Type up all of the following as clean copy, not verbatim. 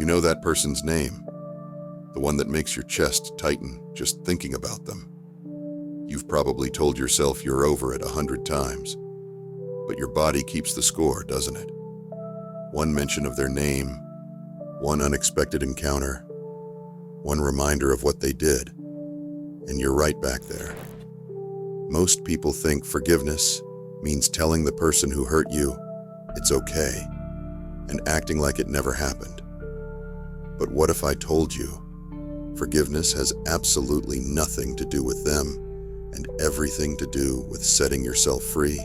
You know that person's name, the one that makes your chest tighten just thinking about them. You've probably told yourself you're over it 100 times, but your body keeps the score, doesn't it? One mention of their name, one unexpected encounter, one reminder of what they did, and you're right back there. Most people think forgiveness means telling the person who hurt you it's okay and acting like it never happened. But what if I told you forgiveness has absolutely nothing to do with them and everything to do with setting yourself free?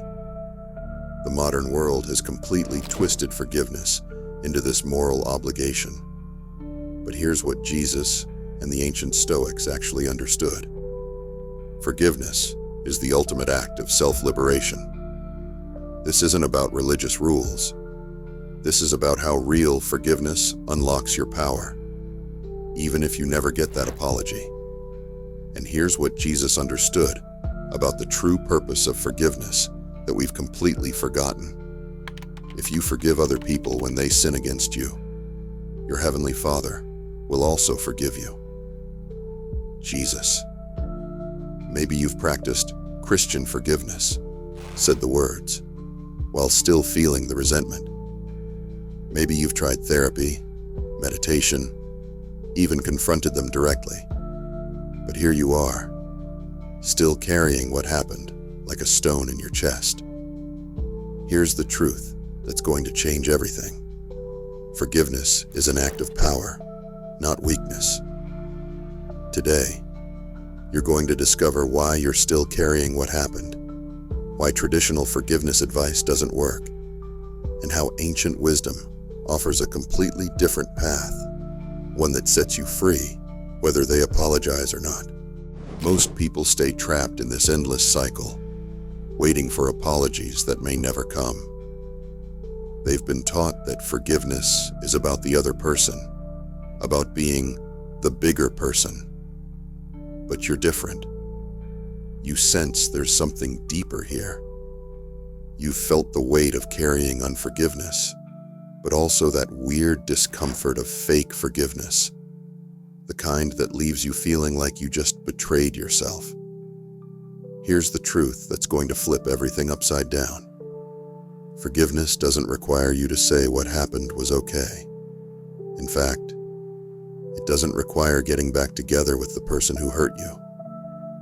The modern world has completely twisted forgiveness into this moral obligation. But here's what Jesus and the ancient Stoics actually understood. Forgiveness is the ultimate act of self-liberation. This isn't about religious rules. This is about how real forgiveness unlocks your power, even if you never get that apology. And here's what Jesus understood about the true purpose of forgiveness that we've completely forgotten. If you forgive other people when they sin against you, your heavenly Father will also forgive you. Jesus. Maybe you've practiced Christian forgiveness, said the words, while still feeling the resentment. Maybe you've tried therapy, meditation, even confronted them directly. But here you are, still carrying what happened like a stone in your chest. Here's the truth that's going to change everything. Forgiveness is an act of power, not weakness. Today, you're going to discover why you're still carrying what happened, why traditional forgiveness advice doesn't work, and how ancient wisdom offers a completely different path, one that sets you free, whether they apologize or not. Most people stay trapped in this endless cycle, waiting for apologies that may never come. They've been taught that forgiveness is about the other person, about being the bigger person. But you're different. You sense there's something deeper here. You've felt the weight of carrying unforgiveness, but also that weird discomfort of fake forgiveness, the kind that leaves you feeling like you just betrayed yourself. Here's the truth that's going to flip everything upside down. Forgiveness doesn't require you to say what happened was okay. In fact, it doesn't require getting back together with the person who hurt you,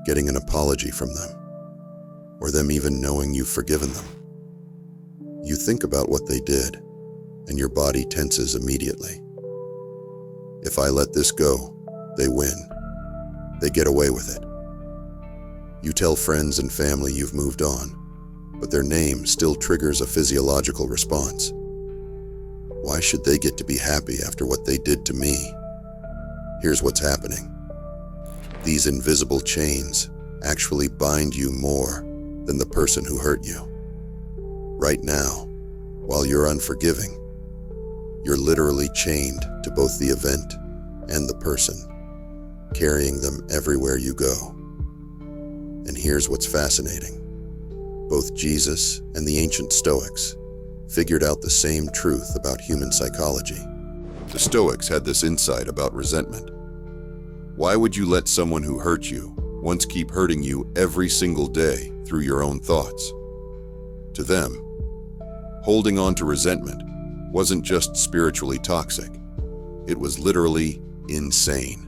getting an apology from them, or them even knowing you've forgiven them. You think about what they did, and your body tenses immediately. If I let this go, they win. They get away with it. You tell friends and family you've moved on, but their name still triggers a physiological response. Why should they get to be happy after what they did to me? Here's what's happening. These invisible chains actually bind you more than the person who hurt you. Right now, while you're unforgiving, you're literally chained to both the event and the person, carrying them everywhere you go. And here's what's fascinating. Both Jesus and the ancient Stoics figured out the same truth about human psychology. The Stoics had this insight about resentment. Why would you let someone who hurt you once keep hurting you every single day through your own thoughts? To them, holding on to resentment wasn't just spiritually toxic, it was literally insane.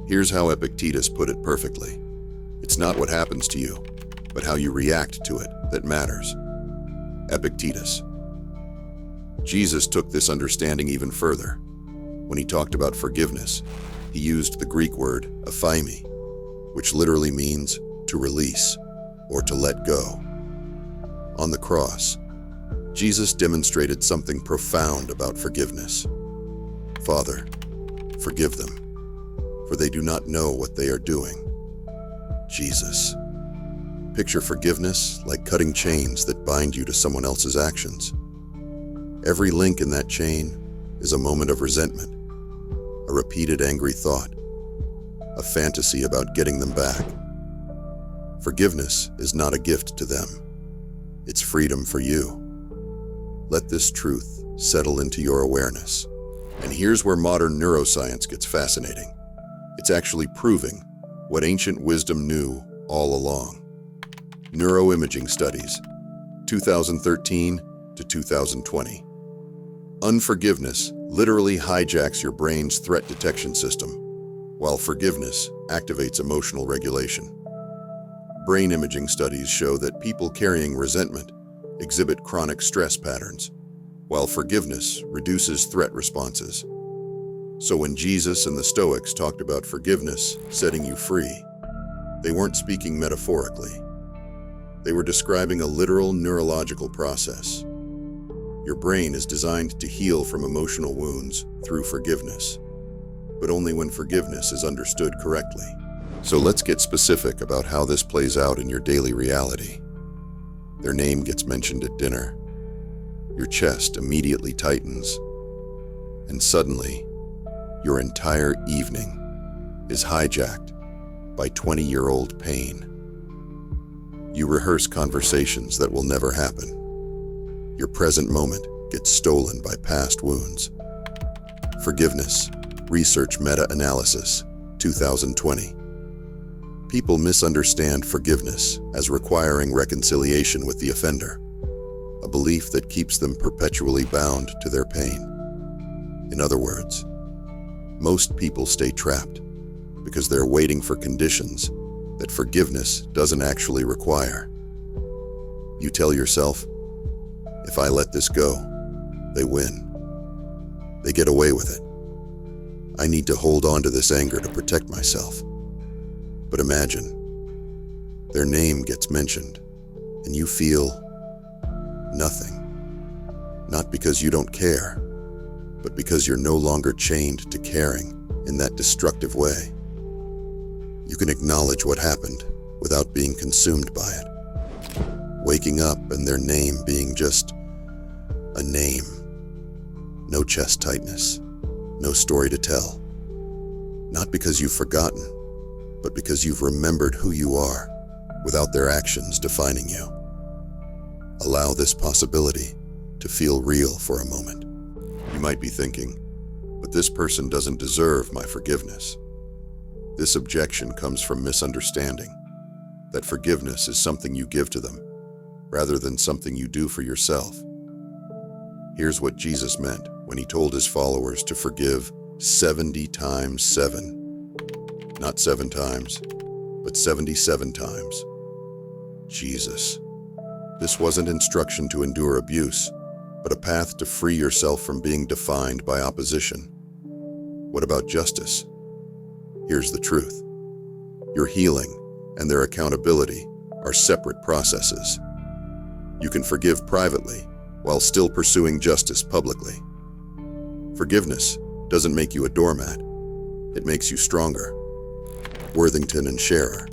Here's how Epictetus put it perfectly. It's not what happens to you, but how you react to it that matters. Epictetus. Jesus took this understanding even further. When he talked about forgiveness, he used the Greek word aphiemi, which literally means to release or to let go. On the cross, Jesus demonstrated something profound about forgiveness. Father, forgive them, for they do not know what they are doing. Jesus. Picture forgiveness like cutting chains that bind you to someone else's actions. Every link in that chain is a moment of resentment, a repeated angry thought, a fantasy about getting them back. Forgiveness is not a gift to them. It's freedom for you. Let this truth settle into your awareness. And here's where modern neuroscience gets fascinating. It's actually proving what ancient wisdom knew all along. Neuroimaging studies, 2013 to 2020. Unforgiveness literally hijacks your brain's threat detection system, while forgiveness activates emotional regulation. Brain imaging studies show that people carrying resentment exhibit chronic stress patterns, while forgiveness reduces threat responses. So when Jesus and the Stoics talked about forgiveness setting you free, they weren't speaking metaphorically. They were describing a literal neurological process. Your brain is designed to heal from emotional wounds through forgiveness, but only when forgiveness is understood correctly. So let's get specific about how this plays out in your daily reality. Their name gets mentioned at dinner. Your chest immediately tightens, and suddenly, your entire evening is hijacked by 20-year-old pain. You rehearse conversations that will never happen. Your present moment gets stolen by past wounds. Forgiveness, research meta-analysis, 2020. People misunderstand forgiveness as requiring reconciliation with the offender, a belief that keeps them perpetually bound to their pain. In other words, most people stay trapped because they're waiting for conditions that forgiveness doesn't actually require. You tell yourself, if I let this go, they win. They get away with it. I need to hold on to this anger to protect myself. But imagine, their name gets mentioned, and you feel nothing. Not because you don't care, but because you're no longer chained to caring in that destructive way. You can acknowledge what happened without being consumed by it. Waking up and their name being just a name. No chest tightness, no story to tell. Not because you've forgotten, but because you've remembered who you are without their actions defining you. Allow this possibility to feel real for a moment. You might be thinking, but this person doesn't deserve my forgiveness. This objection comes from misunderstanding that forgiveness is something you give to them, rather than something you do for yourself. Here's what Jesus meant when he told his followers to forgive 70 times 7. Not 7 times, but 77 times. Jesus. This wasn't instruction to endure abuse, but a path to free yourself from being defined by opposition. What about justice? Here's the truth. Your healing and their accountability are separate processes. You can forgive privately while still pursuing justice publicly. Forgiveness doesn't make you a doormat. It makes you stronger. Worthington and Scherer,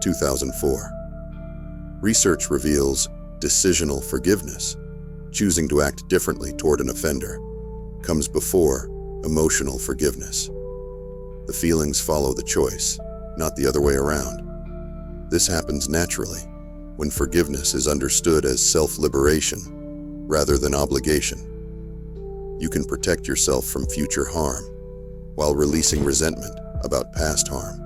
2004. Research reveals decisional forgiveness, choosing to act differently toward an offender, comes before emotional forgiveness. The feelings follow the choice, not the other way around. This happens naturally when forgiveness is understood as self-liberation rather than obligation. You can protect yourself from future harm while releasing resentment about past harm.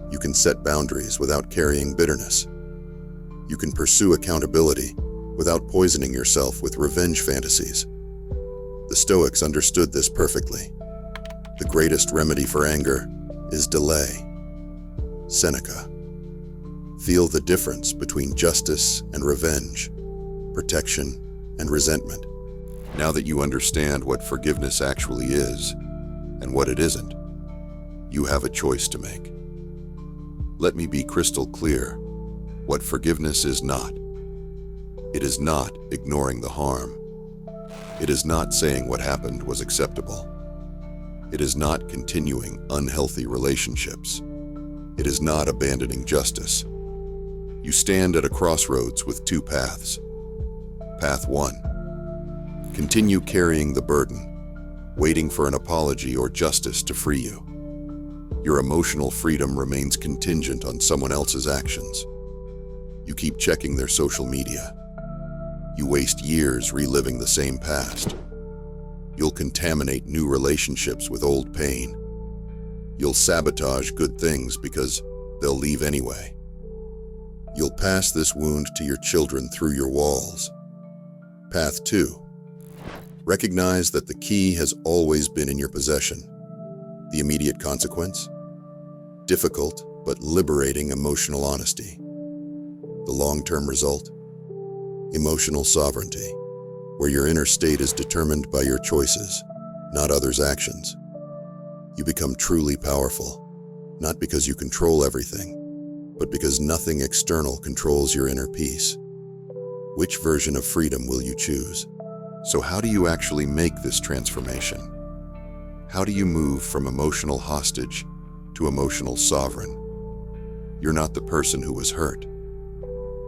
You can set boundaries without carrying bitterness. You can pursue accountability without poisoning yourself with revenge fantasies. The Stoics understood this perfectly. The greatest remedy for anger is delay. Seneca. Feel the difference between justice and revenge, protection and resentment. Now that you understand what forgiveness actually is and what it isn't, you have a choice to make. Let me be crystal clear what forgiveness is not. It is not ignoring the harm. It is not saying what happened was acceptable. It is not continuing unhealthy relationships. It is not abandoning justice. You stand at a crossroads with two paths. Path 1. Continue carrying the burden, waiting for an apology or justice to free you. Your emotional freedom remains contingent on someone else's actions. You keep checking their social media. You waste years reliving the same past. You'll contaminate new relationships with old pain. You'll sabotage good things because they'll leave anyway. You'll pass this wound to your children through your walls. Path 2. Recognize that the key has always been in your possession. The immediate consequence? Difficult but liberating emotional honesty. The long-term result? Emotional sovereignty, where your inner state is determined by your choices, not others' actions. You become truly powerful, not because you control everything, but because nothing external controls your inner peace. Which version of freedom will you choose? So how do you actually make this transformation? How do you move from emotional hostage to emotional sovereign? You're not the person who was hurt.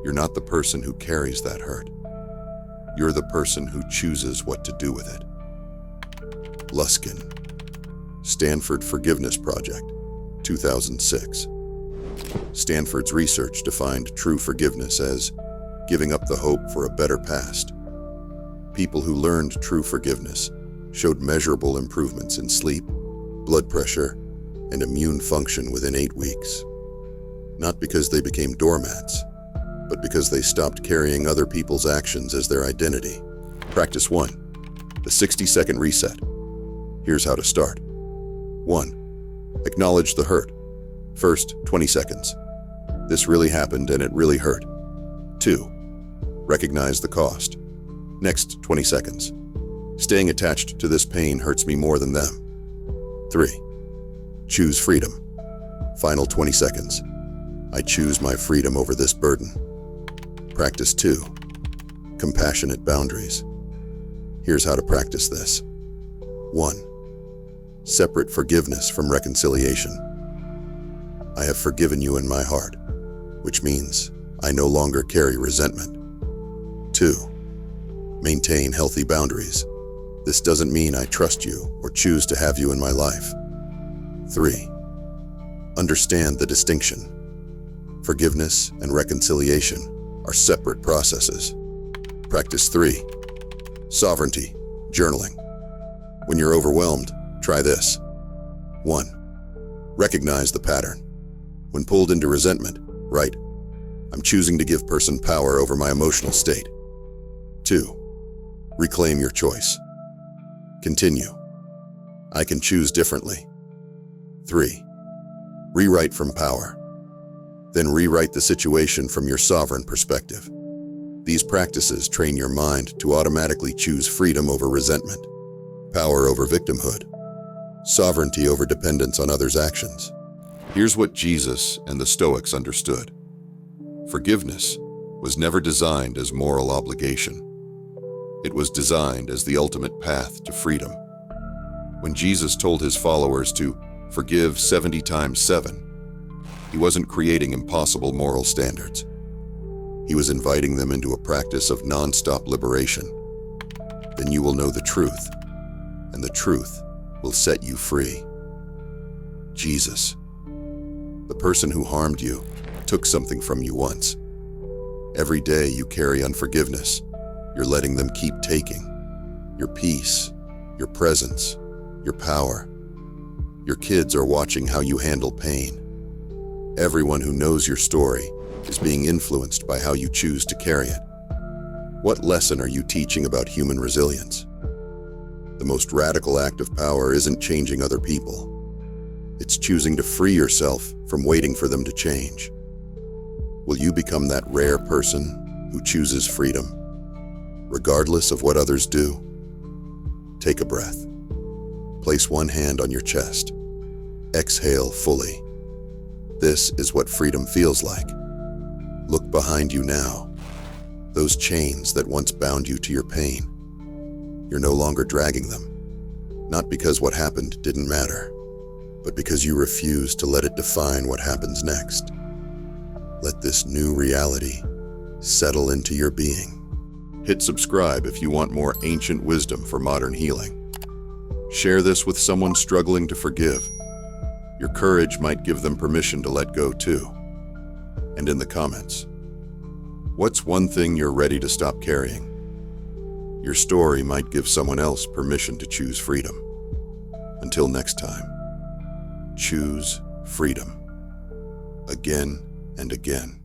You're not the person who carries that hurt. You're the person who chooses what to do with it. Luskin, Stanford Forgiveness Project, 2006. Stanford's research defined true forgiveness as giving up the hope for a better past. People who learned true forgiveness showed measurable improvements in sleep, blood pressure, and immune function within 8 weeks. Not because they became doormats, but because they stopped carrying other people's actions as their identity. Practice 1. The 60-second reset. Here's how to start. 1. Acknowledge the hurt. First, 20 seconds. This really happened and it really hurt. 2. Recognize the cost. Next, 20 seconds. Staying attached to this pain hurts me more than them. 3. Choose freedom. Final 20 seconds. I choose my freedom over this burden. Practice 2. Compassionate boundaries. Here's how to practice this. 1. Separate forgiveness from reconciliation. I have forgiven you in my heart, which means I no longer carry resentment. 2. Maintain healthy boundaries. This doesn't mean I trust you or choose to have you in my life. 3. Understand the distinction. Forgiveness and reconciliation are separate processes. Practice 3. Sovereignty, journaling. When you're overwhelmed, try this. 1. Recognize the pattern. When pulled into resentment, write, I'm choosing to give person power over my emotional state. 2. Reclaim your choice. Continue. I can choose differently. 3. Rewrite from power. Then rewrite the situation from your sovereign perspective. These practices train your mind to automatically choose freedom over resentment, power over victimhood, sovereignty over dependence on others' actions. Here's what Jesus and the Stoics understood. Forgiveness was never designed as moral obligation. It was designed as the ultimate path to freedom. When Jesus told his followers to forgive 70 times 7, he wasn't creating impossible moral standards. He was inviting them into a practice of non-stop liberation. Then you will know the truth, and the truth will set you free. Jesus, the person who harmed you, took something from you once. Every day you carry unforgiveness. You're letting them keep taking. Your peace, your presence, your power. Your kids are watching how you handle pain. Everyone who knows your story is being influenced by how you choose to carry it. What lesson are you teaching about human resilience? The most radical act of power isn't changing other people. It's choosing to free yourself from waiting for them to change. Will you become that rare person who chooses freedom, regardless of what others do? Take a breath. Place one hand on your chest. Exhale fully. This is what freedom feels like. Look behind you now. Those chains that once bound you to your pain. You're no longer dragging them. Not because what happened didn't matter, but because you refuse to let it define what happens next. Let this new reality settle into your being. Hit subscribe if you want more ancient wisdom for modern healing. Share this with someone struggling to forgive. Your courage might give them permission to let go too. And in the comments, what's one thing you're ready to stop carrying? Your story might give someone else permission to choose freedom. Until next time, choose freedom. Again and again.